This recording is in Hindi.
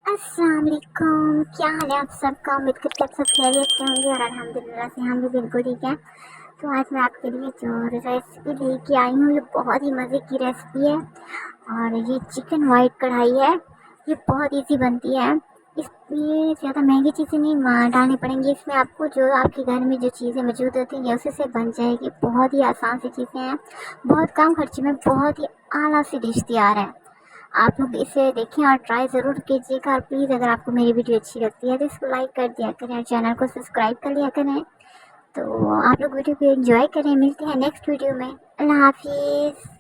अस्सलाम वालेकुम, क्या हाल है आप सबका। उम्मीद करके आप सब खैरियत से होंगे और अल्हम्दुलिल्लाह से हम भी बिल्कुल ठीक हैं। तो आज मैं आपके लिए जो रेसिपी लेके आई हूँ ये बहुत ही मज़े की रेसिपी है और ये चिकन वाइट कढ़ाई है। ये बहुत इजी बनती है, इसमें ज़्यादा महंगी चीज़ें नहीं डालनी पड़ेंगी। इसमें आपको जो आपके घर में जो चीज़ें मौजूद होती हैं उसी से बन जाएगी। बहुत ही आसान सी चीज़ें हैं, बहुत कम खर्चे में बहुत ही आला सी डिश तैयार है। आप लोग इसे देखें और ट्राई ज़रूर कीजिएगा। और प्लीज़ अगर आपको मेरी वीडियो अच्छी लगती है तो इसको लाइक कर दिया करें और चैनल को सब्सक्राइब कर लिया करें। तो आप लोग वीडियो को एंजॉय करें। मिलते हैं नेक्स्ट वीडियो में। अल्लाह हाफिज़।